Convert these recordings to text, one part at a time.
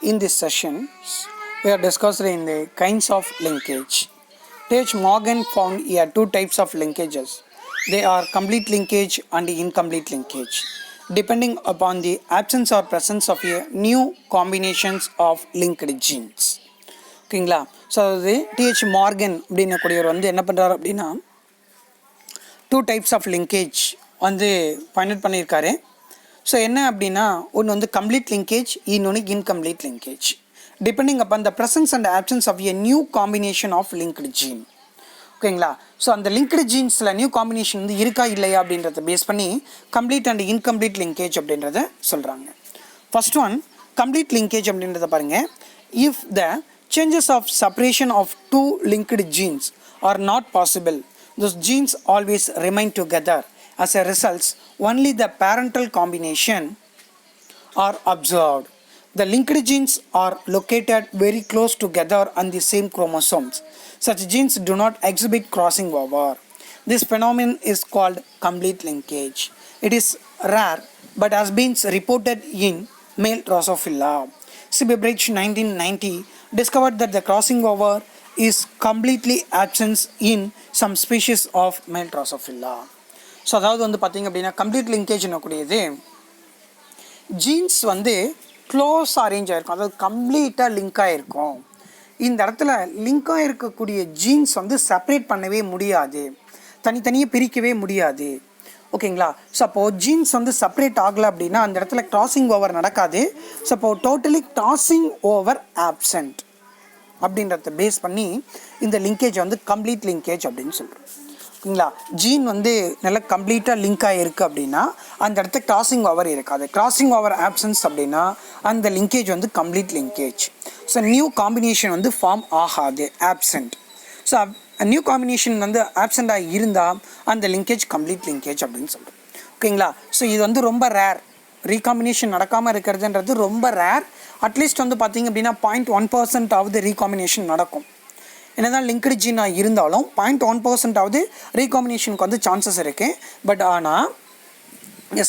In this session, we are discussing the kinds of linkage. T.H. Morgan found here two types of linkages. They are complete linkage and incomplete linkage, depending upon the absence or presence of a new combinations of linked genes. ஓகேங்களா? So அது T H Morgan அப்படின்னக்கூடியவர் வந்து என்ன பண்ணுறாரு அப்படின்னா two types of linkage வந்து find out பண்ணியிருக்காரு. So என்ன அப்படின்னா ஒன்று வந்து கம்ப்ளீட் லிங்கேஜ், இன்னொன்று incomplete linkage, depending upon the presence and absence of a new combination of linked gene. ஓகேங்களா? ஸோ அந்த லிங்க்டு ஜீன்ஸில் நியூ காம்பினேஷன் வந்து இருக்கா இல்லையா அப்படின்றத பேஸ் பண்ணி கம்ப்ளீட் அண்ட் இன்கம்ப்ளீட் லிங்கேஜ் அப்படின்றத சொல்கிறாங்க. ஃபர்ஸ்ட் ஒன் கம்ப்ளீட் லிங்கேஜ் அப்படின்றத பாருங்கள். If the changes of separation of two linked genes are not possible, those genes always remain together. As a result, only the parental combination are observed. The linked genes are located very close together on the same chromosomes. Such genes do not exhibit crossing over. This phenomenon is called complete linkage. It is rare but has been reported in male Drosophila. Seabridge 1990 discovered that the crossing over is completely absent in some species of male Drosophila. So அதாவது வந்து பார்த்திங்க அப்படின்னா complete லிங்கேஜ்னு கூடியது jeans வந்து close arrange ஆகிருக்கும், அதாவது கம்ப்ளீட்டாக link ஆகிருக்கும். இந்த இடத்துல லிங்க் ஆகிருக்கக்கூடிய ஜீன்ஸ் வந்து செப்பரேட் பண்ணவே முடியாது, தனித்தனியாக பிரிக்கவே முடியாது. ஓகேங்களா? ஸோ அப்போது ஜீன்ஸ் வந்து செப்பரேட் ஆகலை அப்படின்னா அந்த இடத்துல கிராசிங் ஓவர் நடக்காது. ஸோ அப்போது டோட்டலி கிராசிங் ஓவர் ஆப்சண்ட் அப்படின்றத பேஸ் பண்ணி இந்த லிங்கேஜ் வந்து கம்ப்ளீட் லிங்கேஜ் அப்படின்னு சொல்கிறோம். ஓகேங்களா? ஜீன் வந்து நல்லா கம்ப்ளீட்டாக லிங்க் ஆகிருக்கு அப்படின்னா அந்த இடத்துல கிராசிங் ஓவர் இருக்காது. கிராசிங் ஓவர் ஆப்சன்ஸ் அப்படின்னா அந்த லிங்கேஜ் வந்து complete linkage. So new combination வந்து ஃபார்ம் ஆகாது, ஆப்சண்ட். ஸோ நியூ காம்பினேஷன் வந்து ஆப்சண்டாக இருந்தால் அந்த லிங்கேஜ் கம்ப்ளீட் லிங்கேஜ் அப்படின்னு சொல்கிறோம். ஓகேங்களா? ஸோ இது வந்து ரொம்ப ரேர். ரீகாம்பினேஷன் நடக்காமல் இருக்கிறதுன்றது ரொம்ப ரேர். அட்லீஸ்ட் வந்து பார்த்திங்க அப்படின்னா 0.1% ஆகுது ரீகாம்பினேஷன் நடக்கும். என்னதான் லிங்க்டு ஜீனாக இருந்தாலும் 0.1% ஆகுது ரீகாம்பினேஷனுக்கு வந்து சான்சஸ் இருக்குது. பட் ஆனால்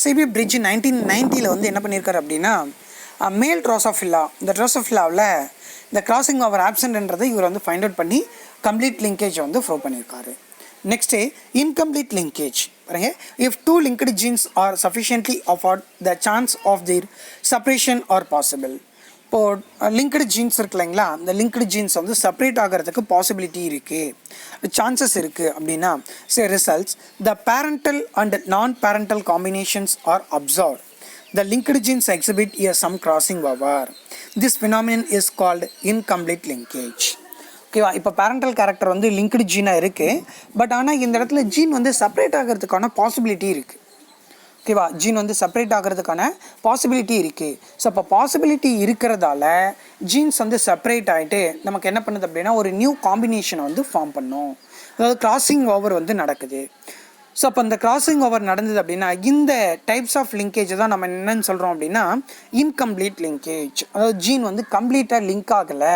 செபிப்ரிட்ஜ் 1990 வந்து என்ன பண்ணியிருக்காரு அப்படின்னா மேல் ட்ரோசோஃபில்லா, இந்த ட்ரோசோஃபில்லாவில் இந்த கிராசிங் ஓவர் ஆப்சண்ட்ன்றதை இவர் வந்து ஃபைண்ட் அவுட் பண்ணி கம்ப்ளீட் லிங்கேஜ் வந்து ப்ரூவ் பண்ணியிருக்காரு. நெக்ஸ்ட்டு இன்கம்ப்ளீட் லிங்கேஜ் பாருங்க. If two linked genes are sufficiently afford the chance of their separation are possible. இப்போது லிங்க்டு ஜீன்ஸ் இருக்கு இல்லைங்களா, இந்த லிங்க்டு ஜீன்ஸ் வந்து செப்பரேட் ஆகிறதுக்கு பாசிபிலிட்டி இருக்குது, சான்சஸ் இருக்குது அப்படின்னா results the parental and non parental combinations are observed. The linked genes exhibit some crossing over. This phenomenon is called incomplete linkage. ஓகேவா? இப்போ பேரண்டல் கேரக்டர் வந்து லிங்க்டு ஜீனாக இருக்குது, பட் ஆனால் இந்த இடத்துல ஜீன் வந்து செப்பரேட் ஆகிறதுக்கான பாசிபிலிட்டி இருக்குது. ஓகேவா? ஜீன் வந்து செப்பரேட் ஆகிறதுக்கான பாசிபிலிட்டி இருக்குது. ஸோ அப்போ பாசிபிலிட்டி இருக்கிறதால ஜீன்ஸ் வந்து செப்பரேட் ஆகிட்டு நமக்கு என்ன பண்ணுது அப்படின்னா ஒரு நியூ காம்பினேஷனை வந்து ஃபார்ம் பண்ணும், அதாவது கிராசிங் ஓவர் வந்து நடக்குது. ஸோ அப்போ இந்த கிராசிங் ஓவர் நடந்தது அப்படின்னா இந்த டைப்ஸ் ஆஃப் லிங்கேஜை தான் நம்ம என்னென்னு சொல்கிறோம் அப்படின்னா இன்கம்ப்ளீட் லிங்கேஜ். அதாவது ஜீன் வந்து கம்ப்ளீட்டாக லிங்க் ஆகலை,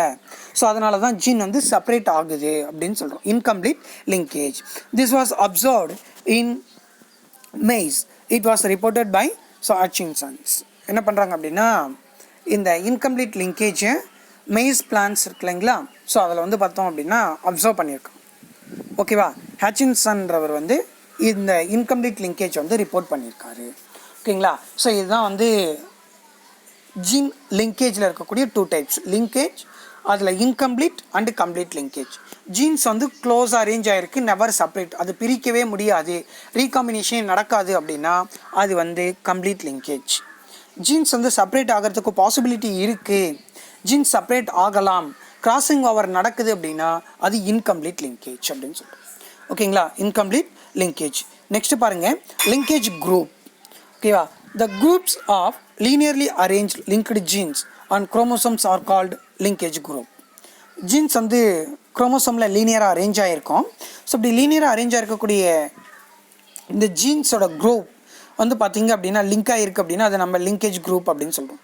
ஸோ அதனால தான் ஜீன் வந்து செப்பரேட் ஆகுது அப்படின்னு சொல்கிறோம். Incomplete linkage. This was observed in maize. It was reported by Hutchinsons. என்ன பண்ணுறாங்க அப்படின்னா இந்த இன்கம்ப்ளீட் லிங்கேஜை மெய்ஸ் பிளான்ஸ் இருக்கு இல்லைங்களா, ஸோ அதில் வந்து பார்த்தோம் அப்படின்னா அப்சர்வ் பண்ணியிருக்கோம். ஓகேவா? ஹட்சின்சன்றவர் வந்து இந்த இன்கம்ப்ளீட் லிங்கேஜ் வந்து ரிப்போர்ட் பண்ணியிருக்காரு. ஓகேங்களா? ஸோ இதுதான் வந்து ஜீன் லிங்கேஜில் இருக்கக்கூடிய டூ டைப்ஸ் லிங்கேஜ். அதில் incomplete and complete linkage. Jeans வந்து க்ளோஸ் அரேஞ்ச் ஆகிருக்கு, நெவர் செப்பரேட், அது பிரிக்கவே முடியாது, ரீகாம்பினேஷன் நடக்காது அப்படின்னா அது வந்து கம்ப்ளீட் லிங்கேஜ். ஜீன்ஸ் வந்து செப்பரேட் ஆகிறதுக்கு பாசிபிலிட்டி இருக்குது, ஜீன்ஸ் செப்பரேட் ஆகலாம், கிராசிங் ஓவர் நடக்குது அப்படின்னா அது இன்கம்ப்ளீட் லிங்கேஜ் அப்படின்னு சொல்கிறோம். ஓகேங்களா? Incomplete linkage. Next பாருங்க linkage group. ஓகேவா? The groups of linearly arranged linked genes on chromosomes are called linkage group. Jeans வந்து குரோமோசோமில் லீனியராக அரேஞ்ச் ஆகிருக்கும். ஸோ அப்படி லீனியராக அரேஞ்ச் ஆகிருக்கக்கூடிய இந்த ஜீன்ஸோட குரூப் வந்து பார்த்திங்க அப்படின்னா லிங்க் ஆகிருக்கு அப்படின்னா அதை நம்ம லிங்கேஜ் குரூப் அப்படின்னு சொல்கிறோம்.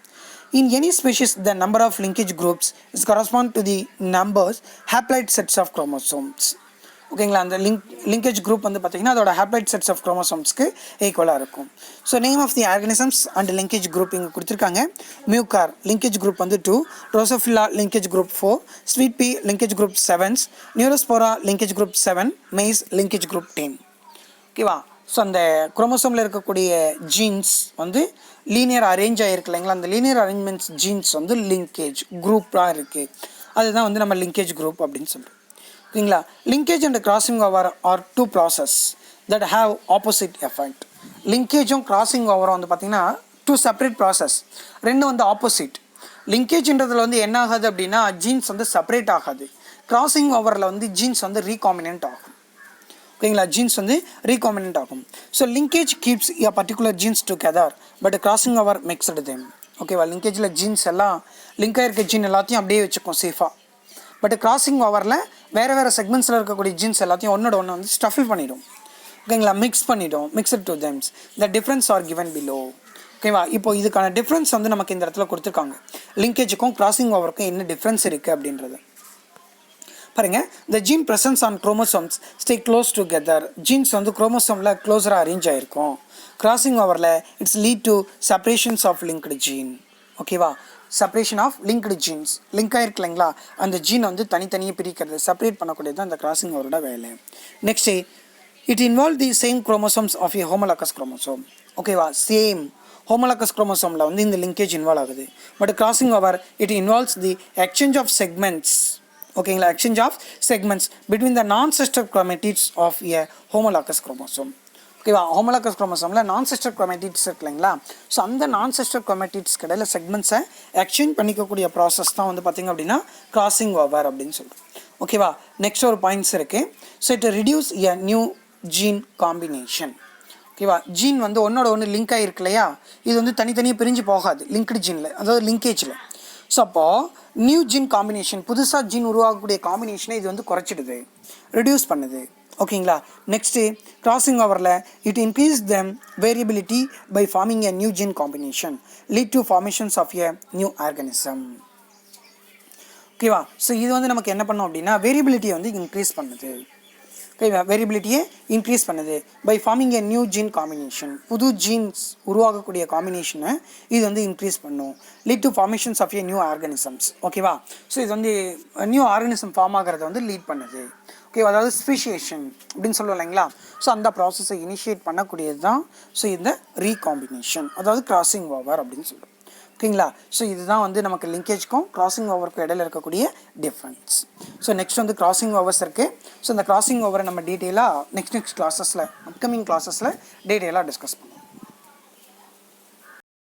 In any species, the number of linkage groups is correspond to the numbers haploid sets of chromosomes. ஓகேங்களா. அந்த லிங்கேஜ் குரூப் வந்து பார்த்தீங்கன்னா அதோட ஹேப்ளாய்ட் செட்ஸ் ஆஃப் குரோமோசோம்ஸ்க்கு ஈக்குவலாக இருக்கும். So name of the organisms and linkage group இங்கே கொடுத்துருக்காங்க. மியூகார் லிங்கேஜ் குரூப் வந்து 2, Drosophila linkage group 4, sweet pea linkage group 7, Neurospora linkage group 7, maize linkage group 10. ஓகேவா. ஸோ அந்த குரோமோசோமில் இருக்கக்கூடிய ஜீன்ஸ் வந்து லீனியர் அரேஞ்ச் ஆகிருக்கு இல்லைங்களா, அந்த லீனியர் அரேஞ்ச்மெண்ட்ஸ் ஜீன்ஸ் வந்து லிங்கேஜ் குரூப்பாக இருக்குது. அதுதான் வந்து நம்ம லிங்கேஜ் குரூப் அப்படின்னு சொல்கிறோம். ஓகேங்களா. Linkage and crossing over are 2 process that have opposite effect. லிங்கேஜும் கிராசிங் ஓவரும் வந்து பார்த்திங்கன்னா 2 செப்பரேட் ப்ராசஸ், ரெண்டும் வந்து ஆப்போசிட். லிங்கேஜ்ன்றதில் வந்து என்ன ஆகாது அப்படின்னா ஜீன்ஸ் வந்து செப்பரேட் ஆகாது. கிராசிங் ஓவரில் வந்து ஜீன்ஸ் வந்து ரீகாம்பினன்ட் ஆகும். ஓகேங்களா. ஜீன்ஸ் வந்து ரீகாம்பினன்ட் ஆகும். So linkage keeps a particular jeans together but crossing over mixed them. ஓகேவா. லிங்கேஜில் ஜீன்ஸ் எல்லாம் லிங்க் ஆகிருக்க ஜீன் எல்லாத்தையும் அப்படியே வச்சுக்கும் சேஃபாக. பட் கிராசிங் ஓவரில் வேறு வேறு செக்மெண்ட்ஸில் இருக்கக்கூடிய ஜீன்ஸ் எல்லாத்தையும் ஒன்னோட ஒன்று வந்து ஸ்டஃபில் பண்ணிடும். ஓகேங்களா. மிக்ஸ் பண்ணிடும். Mixed to themes. The difference R given below. ஓகேவா. இப்போ இதுக்கான டிஃப்ரென்ஸ் வந்து நமக்கு இந்த இடத்துல கொடுத்துருக்காங்க. லிங்கேஜுக்கும் கிராசிங் ஓவருக்கும் என்ன டிஃப்ரென்ஸ் இருக்குது அப்படின்றது பாருங்கள். The gene presence on chromosomes stay close together. Genes வந்து குரோமோசோமில் க்ளோஸராக அரேஞ்ச் ஆகிருக்கும். கிராசிங் ஓவரில் its lead to separations of linked gene. ஓகேவா. Separation of linked genes link ஆகிருக்கு இல்லைங்களா, அந்த ஜீன் வந்து தனித்தனியாக பிரிக்கிறது, செப்பரேட் பண்ணக்கூடியது தான் அந்த கிராசிங் ஓவரோட வேலை. Next it involve the same chromosomes of a homologous chromosome. ஓகேவா. சேம் ஹோமோலாகஸ் குரோமோசோமில் வந்து இந்த லிங்கேஜ் இன்வால்வ் ஆகுது. But crossing over it involves the exchange of segments. ஓகேங்களா. Exchange of segments between the non sister chromatids of a homologous chromosome. ஓகேவா. Homologous குரோமோசோமில் non sister chromatids இருக்கு இல்லைங்களா, ஸோ அந்த நான் சிஸ்டர் குரோமேட்டிட்ஸ் கிடையில செக்மெண்ட்ஸை exchange பண்ணிக்கக்கூடிய ப்ராசஸ் தான் வந்து பார்த்திங்க அப்படின்னா கிராசிங் ஓவர் அப்படின்னு சொல்கிறோம். ஓகேவா. நெக்ஸ்ட் ஒரு பாயிண்ட்ஸ் இருக்குது. So it reduce a new gene combination. ஓகேவா. ஜீன் வந்து ஒன்னோட ஒன்று லிங்க் ஆகிருக்கு இல்லையா, இது வந்து தனித்தனியாக பிரிஞ்சு போகாது லிங்க்டு ஜீனில், அதாவது லிங்கேஜில். ஸோ அப்போது நியூ ஜீன் காம்பினேஷன், புதுசாக ஜீன் உருவாகக்கூடிய காம்பினேஷனை இது வந்து குறைச்சிடுது, ரெடியூஸ் பண்ணுது. ஓகேங்களா. நெக்ஸ்ட்டு கிராசிங் ஓவரில் it increase them variability by forming a new gene combination lead to formations of a new organism. ஓகேவா. ஸோ இது வந்து நமக்கு என்ன பண்ணோம் அப்படின்னா வேரியபிலிட்டியை வந்து இன்க்ரீஸ் பண்ணுது. ஓகேவா. வேரியபிலிட்டியை இன்க்ரீஸ் பண்ணுது by forming a new gene combination. புது ஜீன்ஸ் உருவாகக்கூடிய காம்பினேஷனை இது வந்து இன்க்ரீஸ் பண்ணும். Lead to formations of a new organisms. ஓகேவா. ஸோ இது வந்து நியூ ஆர்கனிசம் ஃபார்ம் ஆகிறத வந்து லீட் பண்ணுது. ஓகே. அதாவது ஸ்பீஷியேஷன் அப்படின்னு சொல்லுவோம் இல்லைங்களா, ஸோ அந்த ப்ராசஸை இனிஷியேட் பண்ணக்கூடியது தான் ஸோ இந்த ரீகாம்பினேஷன், அதாவது கிராசிங் ஓவர் அப்படின்னு சொல்லுவோம். ஓகேங்களா. ஸோ இதுதான் வந்து நமக்கு லிங்கேஜ்க்கும் கிராசிங் ஓவருக்கும் இடையில இருக்கக்கூடிய டிஃப்ரென்ஸ். ஸோ நெக்ஸ்ட் வந்து கிராசிங் ஓவர்ஸ் இருக்குது. ஸோ இந்த கிராசிங் ஓவரை நம்ம டீட்டெயிலாக நெக்ஸ்ட் கிளாஸஸில் அப்கமிங் கிளாஸஸில் டீட்டெயிலாக டிஸ்கஸ் பண்ணுவோம்.